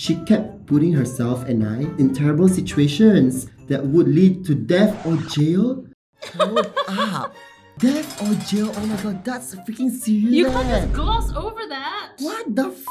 she kept putting herself and I in terrible situations that would lead to death or jail. Hold up. Death or jail? Oh my god, that's freaking serious. You can't just gloss over that. What the f?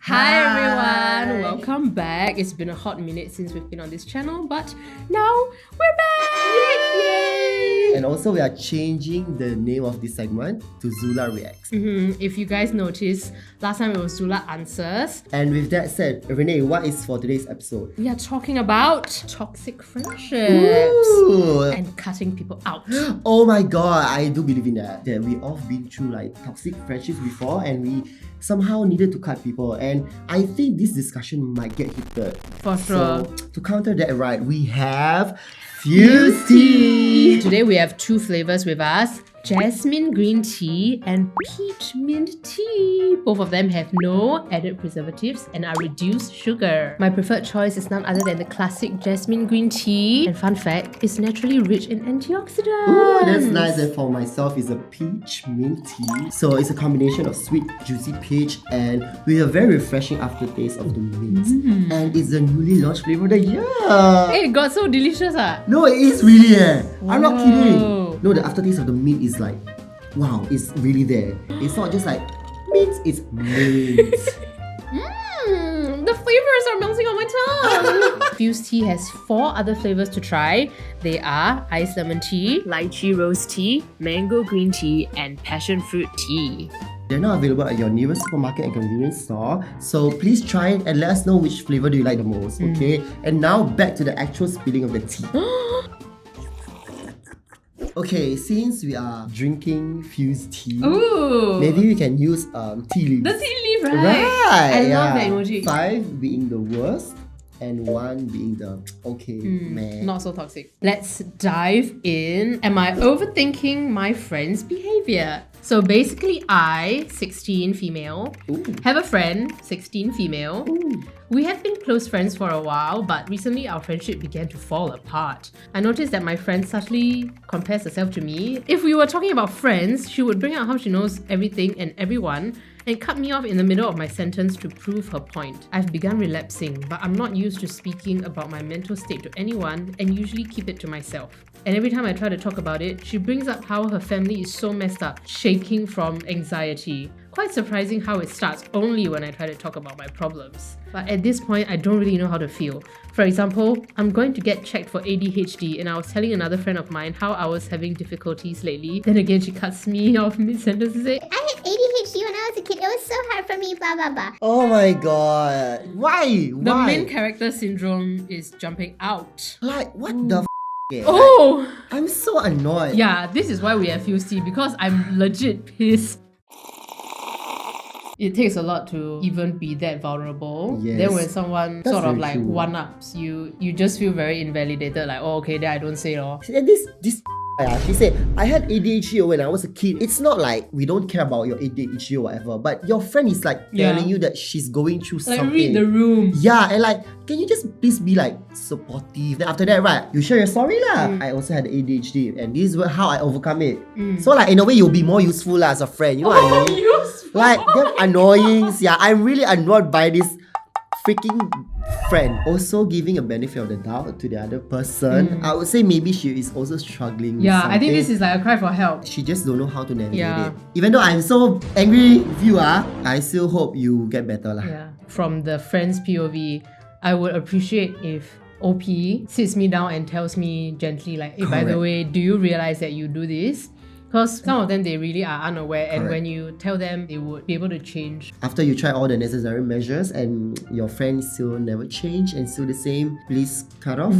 Hi everyone, welcome back. It's been a hot minute since we've been on this channel, but now we're back! Yay! And also we are changing the name of this segment to Zula Reacts. If you guys noticed, last time it was Zula Answers. And with that said, Renae, what is for today's episode? We are talking about toxic friendships and cutting people out. Oh my god, I do believe in that we all been through like toxic friendships before and we somehow needed to cut people, and I think this discussion might get heated. For sure. So, to counter that, right, we have Fuze Tea. Today we have two flavors with us: jasmine green tea and peach mint tea. Both of them have no added preservatives and are reduced sugar. My preferred choice is none other than the classic jasmine green tea. And fun fact, it's naturally rich in antioxidants. Ooh, that's nice. And for myself, it's a peach mint tea. So it's a combination of sweet, juicy peach and with a very refreshing aftertaste of the mint. And it's the newly launched flavor of the year. Hey, it got so delicious, No, it is really I'm not kidding. Whoa. No, the aftertaste of the mint is like, wow, it's really there. It's not just like mint, it's mint. The flavors are melting on my tongue. Fuze Tea has 4 other flavors to try. They are iced lemon tea, lychee rose tea, mango green tea, and passion fruit tea. They're now available at your nearest supermarket and convenience store. So please try it and let us know which flavor do you like the most, okay? And now back to the actual spilling of the tea. Okay, since we are drinking Fuze Tea, Ooh! maybe we can use tea leaves. The tea leaf, right? Right! I love that emoji. 5 being the worst and 1 being the okay, man. Not so toxic. Let's dive in. Am I overthinking my friend's behavior? So basically, I, 16 female, have a friend, 16 female. We have been close friends for a while, but recently our friendship began to fall apart. I noticed that my friend subtly compares herself to me. If we were talking about friends, she would bring out how she knows everything and everyone and cut me off in the middle of my sentence to prove her point. I've begun relapsing, but I'm not used to speaking about my mental state to anyone and usually keep it to myself. And every time I try to talk about it, she brings up how her family is so messed up, shaking from anxiety. Quite surprising how it starts only when I try to talk about my problems. But at this point, I don't really know how to feel. For example, I'm going to get checked for ADHD and I was telling another friend of mine how I was having difficulties lately. Then again, she cuts me off mid-sentence and says, I had ADHD when I was a kid. It was so hard for me, blah, blah, blah. Oh my god. Why? the main character syndrome is jumping out. Like, what the f***? Oh! I'm so annoyed. Yeah, this is why we have Fuze Tea, because I'm legit pissed. It takes a lot to even be that vulnerable. Yes. Then when someone That's sort of very like true. one-ups you, you just feel very invalidated, like, oh, okay, then I don't say it all. And this she said, I had ADHD when I was a kid. It's not like we don't care about your ADHD or whatever, but your friend is like telling you that she's going through Like, something. read the room. Yeah, and like, can you just please be like supportive? Then after that, right, you share your story lah. I also had ADHD and this is how I overcome it. So like, in a way, you'll be more useful lah as a friend. You know what I mean? Useful. Like, they're annoying. Yeah, I'm really annoyed by this freaking friend. Also giving a benefit of the doubt to the other person. I would say maybe she is also struggling with Yeah, something. I think this is like a cry for help. She just don't know how to navigate Yeah. it. Even though I'm so angry with you, I still hope you get better lah. Yeah. From the friend's POV, I would appreciate if OP sits me down and tells me gently like, hey, by the Correct. way, do you realize that you do this? Because some of them, they really are unaware, and Correct. when you tell them, they would be able to change. After you try all the necessary measures and your friend still never change and still the same, please cut off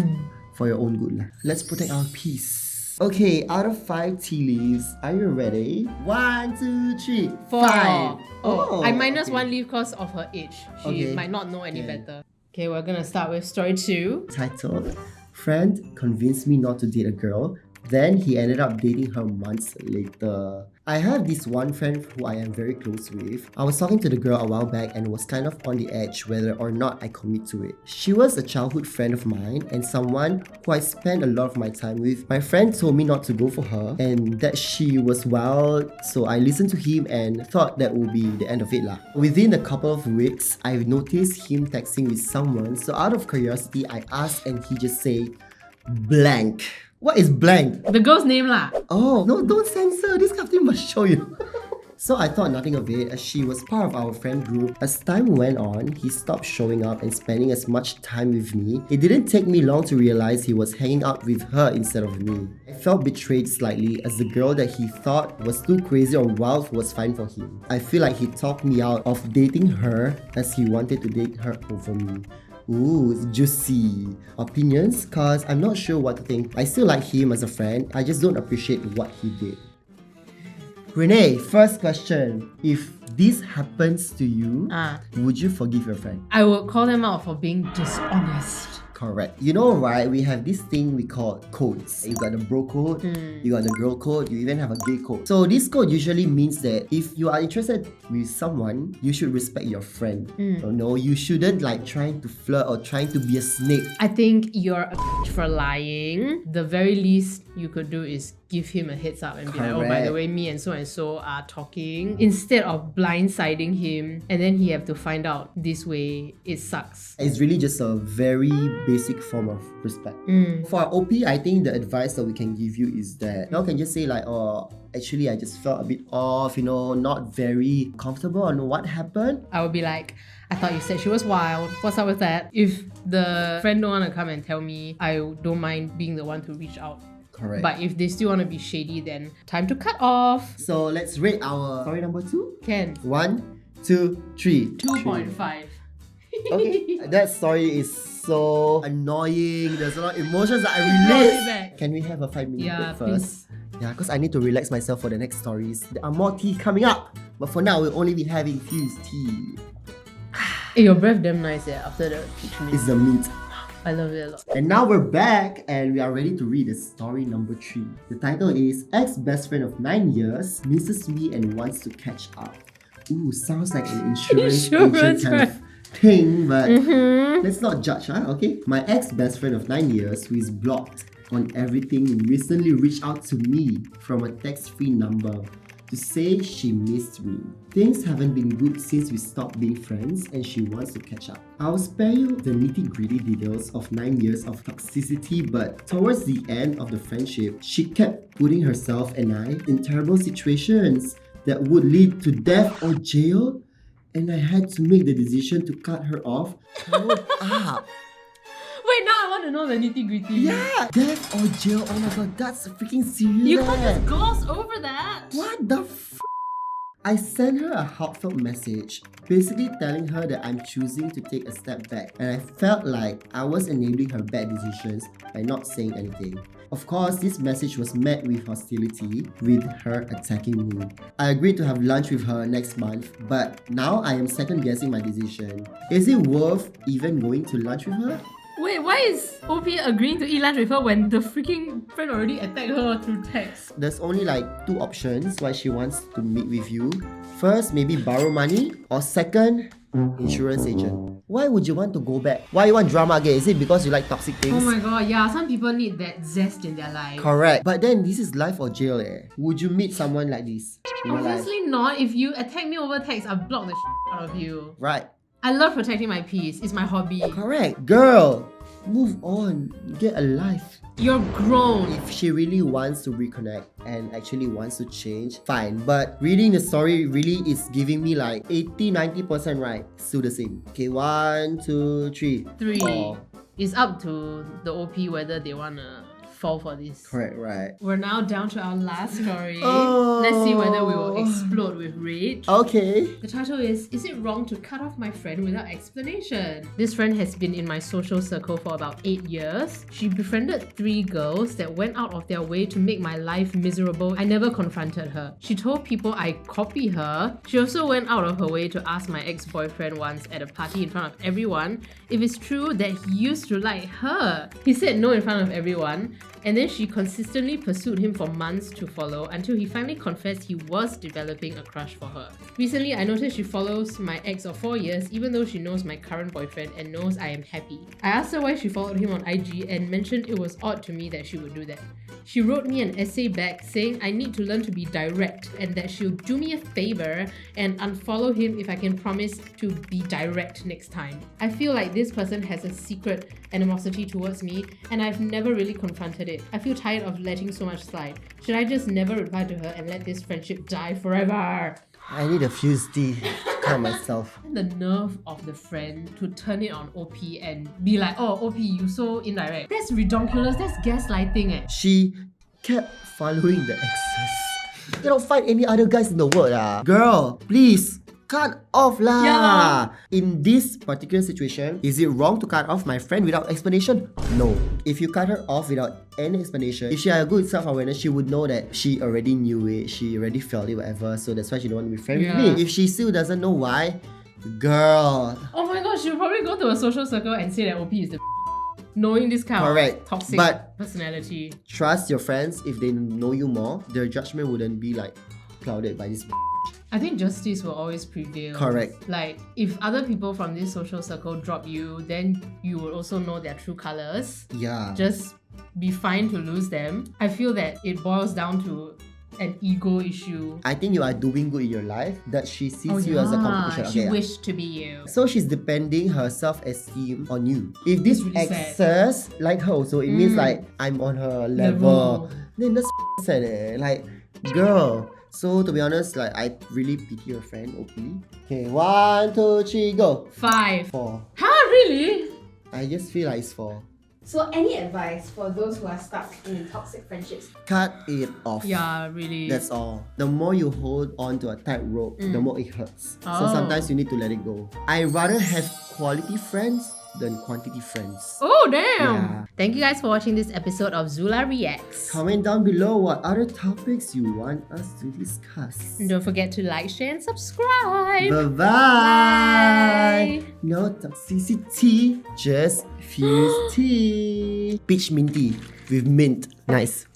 for your own good lah. Let's protect our peace. Okay, out of 5 tea leaves, are you ready? 1, 2, 3, 4. 5. Oh, I minus okay. 1 leaf because of her age. She Okay. might not know any Yeah. better. Okay, we're gonna start with story 2. Titled, Friend convinced me not to date a girl Then he ended up dating her months later. I have this one friend who I am very close with. I was talking to the girl a while back and was kind of on the edge whether or not I commit to it. She was a childhood friend of mine and someone who I spent a lot of my time with. My friend told me not to go for her and that she was wild, so I listened to him and thought that would be the end of it lah. Within a couple of weeks, I noticed him texting with someone, so out of curiosity, I asked and he just said, blank. What is blank? The girl's name lah. Oh, no, don't censor. This kind of thing must show you. So I thought nothing of it as she was part of our friend group. As time went on, he stopped showing up and spending as much time with me. It didn't take me long to realize he was hanging out with her instead of me. I felt betrayed slightly as the girl that he thought was too crazy or wild was fine for him. I feel like he talked me out of dating her as he wanted to date her over me. Ooh, it's juicy. Opinions? Cause I'm not sure what to think. I still like him as a friend, I just don't appreciate what he did. Renae, first question. If this happens to you, would you forgive your friend? I would call them out for being dishonest. Correct. You know, right, we have this thing we call codes. You got the bro code, you got the girl code, you even have a gay code. So this code usually means that if you are interested with someone, you should respect your friend. No, you shouldn't like trying to flirt or trying to be a snake. I think you're a for lying. The very least you could do is give him a heads up and be like, oh, by the way, me and so are talking. Instead of blindsiding him and then he have to find out this way, it sucks. It's really just a very basic form of respect. For our OP, I think the advice that we can give you is that you can just say like, oh, actually I just felt a bit off, not very comfortable on what happened. I would be like, I thought you said she was wild. What's up with that? If the friend don't want to come and tell me, I don't mind being the one to reach out. Correct. But if they still want to be shady, then time to cut off. So let's rate our story number 2. Can. 1, 2, 3. 2.5. Okay. That story is so annoying. There's a lot of emotions that I relate. Can we have a 5-minute break first? Yeah, because I need to relax myself for the next stories. There are more tea coming up. But for now, we'll only be having Fuze Tea. Hey, your breath damn nice after the treatment. It's the meat. I love it a lot. And now we're back and we are ready to read the story number 3. The title is Ex-Best Friend of 9 Years Misses Me and Wants to Catch Up. Ooh, sounds like an insurance agent kind of thing, but let's not judge, huh? Okay. My ex-best friend of 9 years who is blocked on everything recently reached out to me from a text-free number to say she missed me. Things haven't been good since we stopped being friends and she wants to catch up. I'll spare you the nitty-gritty details of 9 years of toxicity, but towards the end of the friendship, she kept putting herself and I in terrible situations that would lead to death or jail, and I had to make the decision to cut her off. Hold up. Wait, now I want to know the nitty-gritty. Yeah! Death or jail, oh my god, that's freaking serious. You can't just gloss over that. What the f***? I sent her a heartfelt message, basically telling her that I'm choosing to take a step back, and I felt like I was enabling her bad decisions by not saying anything. Of course, this message was met with hostility, with her attacking me. I agreed to have lunch with her next month, but now I am second guessing my decision. Is it worth even going to lunch with her? Wait, why is OP agreeing to eat lunch with her when the freaking friend already attacked her through text? There's only like 2 options why she wants to meet with you. First, maybe borrow money, or second, insurance agent. Why would you want to go back? Why you want drama again? Is it because you like toxic things? Oh my god, yeah, some people need that zest in their life. Correct. But then this is life or jail Would you meet someone like this in your life? Obviously not. If you attack me over text, I'll block the shit out of you. Right. I love protecting my peace. It's my hobby. Correct. Girl, move on. Get a life. You're grown. If she really wants to reconnect and actually wants to change, fine. But reading the story really is giving me like 80-90% right. Still the same. Okay, 1, 2, 3. 3. 4. It's up to the OP whether they wanna fall for this. Correct, right. We're now down to our last story. Oh. Let's see whether we will explode with rage. Okay. The title is it wrong to cut off my friend without explanation? This friend has been in my social circle for about 8 years. She befriended 3 girls that went out of their way to make my life miserable. I never confronted her. She told people I copy her. She also went out of her way to ask my ex-boyfriend once at a party in front of everyone if it's true that he used to like her. He said no in front of everyone, And then she consistently pursued him for months to follow until he finally confessed he was developing a crush for her. Recently, I noticed she follows my ex of 4 years even though she knows my current boyfriend and knows I am happy. I asked her why she followed him on IG and mentioned it was odd to me that she would do that. She wrote me an essay back saying I need to learn to be direct and that she'll do me a favor and unfollow him if I can promise to be direct next time. I feel like this person has a secret animosity towards me and I've never really confronted it. I feel tired of letting so much slide. Should I just never reply to her and let this friendship die forever? I need a Fuze Tea to calm myself. The nerve of the friend to turn it on OP and be like, oh, OP, you so indirect. That's ridiculous. That's gaslighting eh. She kept following the exes. You don't find any other guys in the world Girl, please cut off lah. Yeah. In this particular situation, is it wrong to cut off my friend without explanation? No. If you cut her off without any explanation, if she had a good self-awareness, she would know that she already knew it, she already felt it, whatever, so that's why she don't want to be friends with me. If she still doesn't know why, girl. Oh my gosh, she'll probably go to a social circle and say that OP is the knowing this kind of toxic personality. Trust your friends. If they know you more, their judgment wouldn't be like clouded by this. I think justice will always prevail. Correct. Like, if other people from this social circle drop you, then you will also know their true colors. Yeah. Just be fine to lose them. I feel that it boils down to an ego issue. I think you are doing good in your life, that she sees you as a competition. She wished to be you. So she's depending her self-esteem on you. If these really exes like her, so it means like I'm on her level. Then that's sad Like, girl. So to be honest, like I really pity your friend, OP. Okay, 1, 2, 3, go. 5. 4. Huh, really? I just feel like it's 4. So any advice for those who are stuck in toxic friendships? Cut it off. Yeah, really. That's all. The more you hold on to a tight rope, the more it hurts. So sometimes you need to let it go. I rather have quality friends than quantity friends. Oh, damn! Yeah. Thank you guys for watching this episode of Zula Reacts. Comment down below what other topics you want us to discuss. And don't forget to like, share, and subscribe. Bye-bye! Bye. No toxicity, just Fuze Tea. Peach minty with mint. Nice.